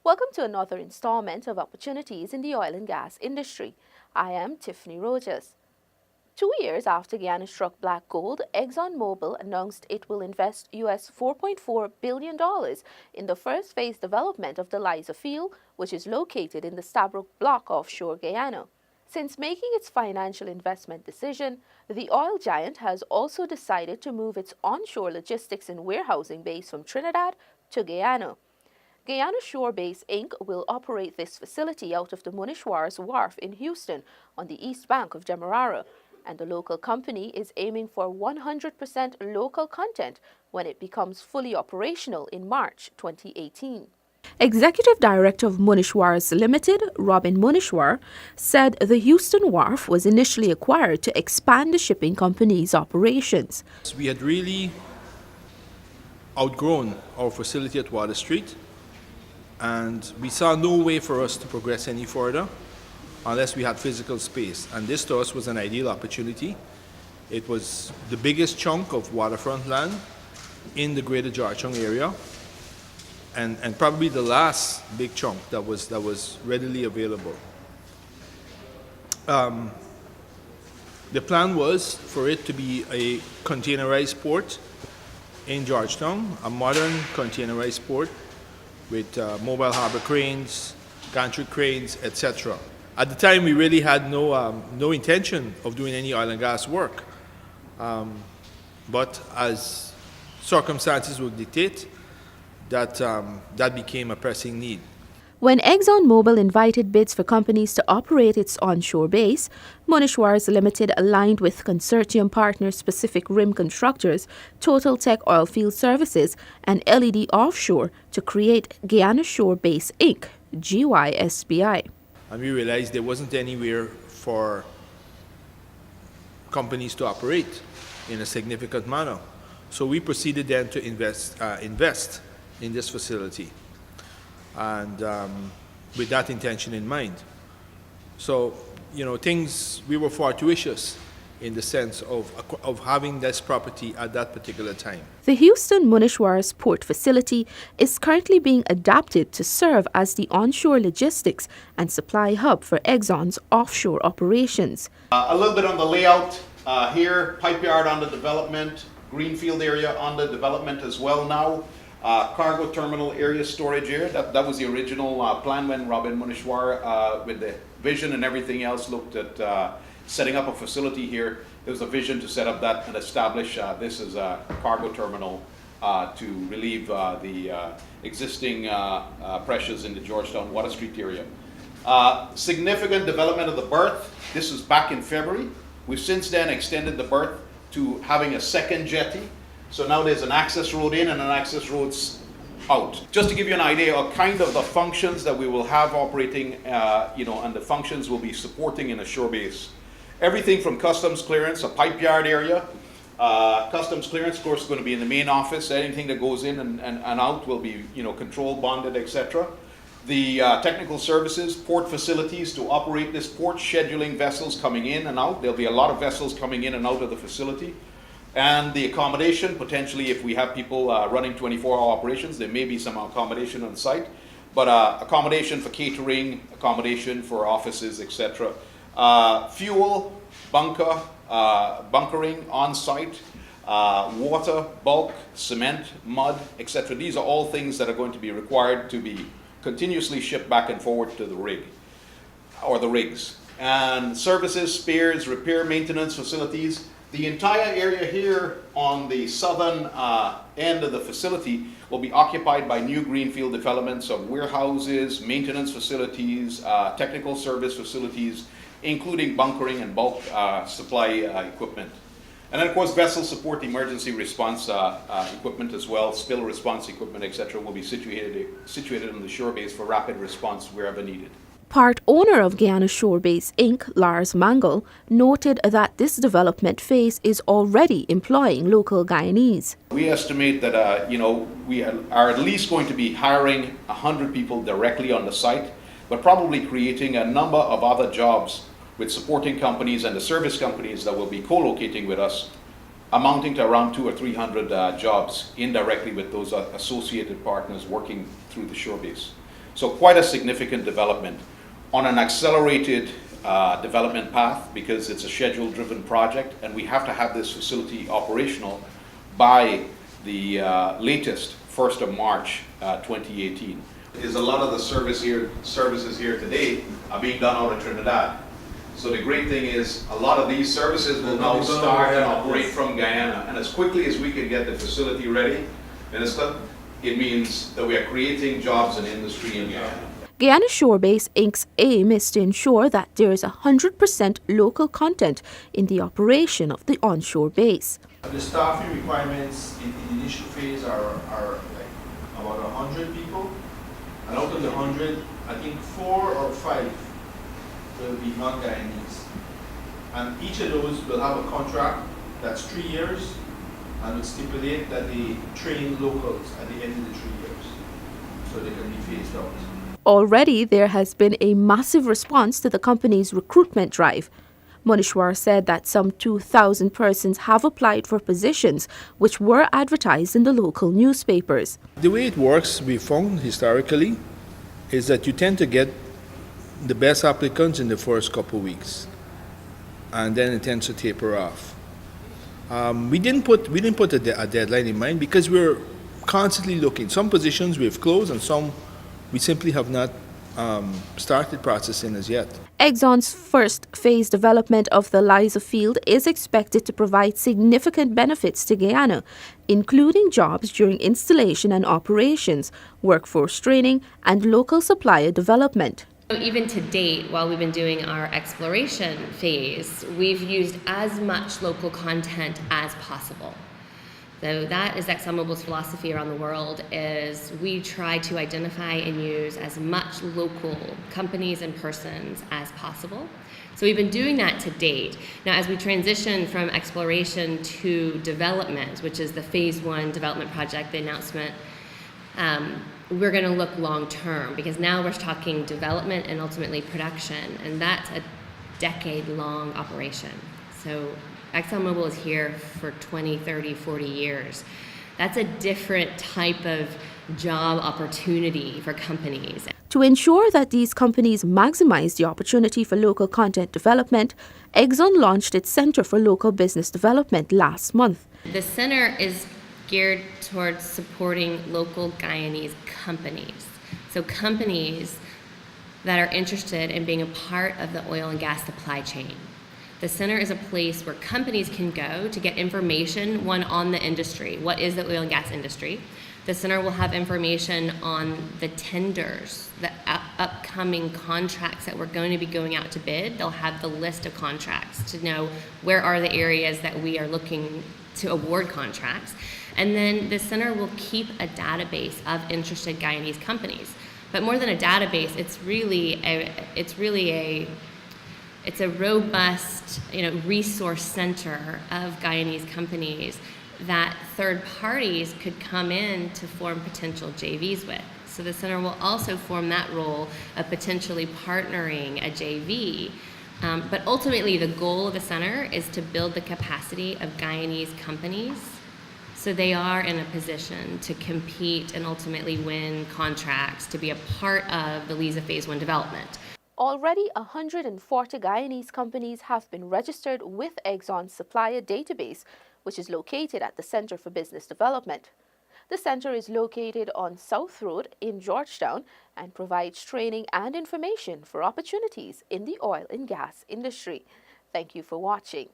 Welcome to another installment of Opportunities in the Oil and Gas Industry. I am Tiffany Rogers. 2 years after Guyana struck black gold, ExxonMobil announced it will invest US $4.4 billion in the first phase development of the Liza field, which is located in the Stabroek Block offshore Guyana. Since making its financial investment decision, the oil giant has also decided to move its onshore logistics and warehousing base from Trinidad to Guyana. Guyana Shore Base Inc. will operate this facility out of the Munishwar's Wharf in Houston on the east bank of Demerara, and the local company is aiming for 100% local content when it becomes fully operational in March 2018. Executive Director of Munishwars Limited, Robin Munishwar, said the Houston Wharf was initially acquired to expand the shipping company's operations. We had really outgrown our facility at Water Street, and we saw no way for us to progress any further unless we had physical space. And this to us was an ideal opportunity. It was the biggest chunk of waterfront land in the greater Georgetown area, and probably the last big chunk that was readily available. The plan was for it to be a containerized port in Georgetown, a modern containerized port with mobile harbor cranes, gantry cranes, etc. At the time, we really had no intention of doing any oil and gas work. But as circumstances would dictate, that became a pressing need. When ExxonMobil invited bids for companies to operate its onshore base, Munishwars Limited aligned with consortium partners Pacific Rim Constructors, Total Tech Oilfield Services, and LED Offshore to create Guyana Shore Base Inc., GYSBI. And we realized there wasn't anywhere for companies to operate in a significant manner. So we proceeded then to invest in this facility, and with that intention in mind. So, we were fortuitous in the sense of having this property at that particular time. The Houston Munishwars Port facility is currently being adapted to serve as the onshore logistics and supply hub for Exxon's offshore operations. A little bit on the layout here, pipe yard under development, greenfield area under development as well now. Cargo terminal area, storage area. That was the original plan when Robin Munishwar, with the vision and everything else, looked at setting up a facility here. There was a vision to set up that and establish this as a cargo terminal to relieve the existing pressures in the Georgetown Water Street area. Significant development of the berth. This was back in February. We've since then extended the berth to having a second jetty. So now there's an access road in and an access roads out. Just to give you an idea of kind of the functions that we will have operating, and the functions we'll be supporting in a shore base. Everything from customs clearance, a pipe yard area. Customs clearance, of course, is going to be in the main office. Anything that goes in and out will be, controlled, bonded, etc. The technical services, port facilities to operate this port, scheduling vessels coming in and out. There'll be a lot of vessels coming in and out of the facility. And the accommodation, potentially if we have people running 24-hour operations, there may be some accommodation on site, but accommodation for catering, accommodation for offices, etc. Fuel, bunkering on site, water, bulk, cement, mud, etc. These are all things that are going to be required to be continuously shipped back and forward to the rig, or the rigs. And services, spares, repair, maintenance facilities. The entire area here on the southern end of the facility will be occupied by new greenfield developments of warehouses, maintenance facilities, technical service facilities, including bunkering and bulk supply equipment. And then, of course, vessel support, emergency response equipment as well, spill response equipment, etc. will be situated on the shore base for rapid response wherever needed. Part owner of Guyana Shore Base Inc., Lars Mangle, noted that this development phase is already employing local Guyanese. We estimate that we are at least going to be hiring 100 people directly on the site, but probably creating a number of other jobs with supporting companies and the service companies that will be co-locating with us, amounting to around 200 or 300 jobs indirectly with those associated partners working through the shore base. So quite a significant development on an accelerated development path because it's a schedule-driven project, and we have to have this facility operational by the latest 1st of March 2018. Is a lot of the services here today are being done out of Trinidad. So the great thing is a lot of these services will now start and operate from Guyana, and as quickly as we can get the facility ready, Minister, it means that we are creating jobs and industry in Guyana. Guyana Shore Base Inc.'s aim is to ensure that there is 100% local content in the operation of the onshore base. The staffing requirements in the initial phase are like about 100 people, and out of the 100, I think 4 or 5 will be non-Guyanese. And each of those will have a contract that's 3 years and will stipulate that they train locals at the end of the 3 years so they can be phased out. Already, there has been a massive response to the company's recruitment drive. Monishwar said that some 2,000 persons have applied for positions which were advertised in the local newspapers. The way it works, we found historically, is that you tend to get the best applicants in the first couple of weeks, and then it tends to taper off. We didn't put a deadline in mind because we're constantly looking. Some positions we've closed, and some we simply have not started processing as yet. Exxon's first phase development of the Liza field is expected to provide significant benefits to Guyana, including jobs during installation and operations, workforce training, and local supplier development. Even to date, while we've been doing our exploration phase, we've used as much local content as possible. So that is ExxonMobil's philosophy around the world, is we try to identify and use as much local companies and persons as possible. So we've been doing that to date. Now, as we transition from exploration to development, which is the phase 1 development project, the announcement, we're going to look long term, because now we're talking development and ultimately production, and that's a decade-long operation. So ExxonMobil is here for 20, 30, 40 years. That's a different type of job opportunity for companies. To ensure that these companies maximize the opportunity for local content development, Exxon launched its Center for Local Business Development last month. The center is geared towards supporting local Guyanese companies. So companies that are interested in being a part of the oil and gas supply chain. The center is a place where companies can go to get information, one, on the industry. What is the oil and gas industry? The center will have information on the tenders, the upcoming contracts that we're going to be going out to bid. They'll have the list of contracts to know where are the areas that we are looking to award contracts. And then the center will keep a database of interested Guyanese companies. But more than a database, it's a robust, resource center of Guyanese companies that third parties could come in to form potential JVs with. So the center will also form that role of potentially partnering a JV. But ultimately, the goal of the center is to build the capacity of Guyanese companies so they are in a position to compete and ultimately win contracts to be a part of the Liza Phase 1 development. Already 140 Guyanese companies have been registered with Exxon's supplier database, which is located at the Center for Business Development. The center is located on South Road in Georgetown and provides training and information for opportunities in the oil and gas industry. Thank you for watching.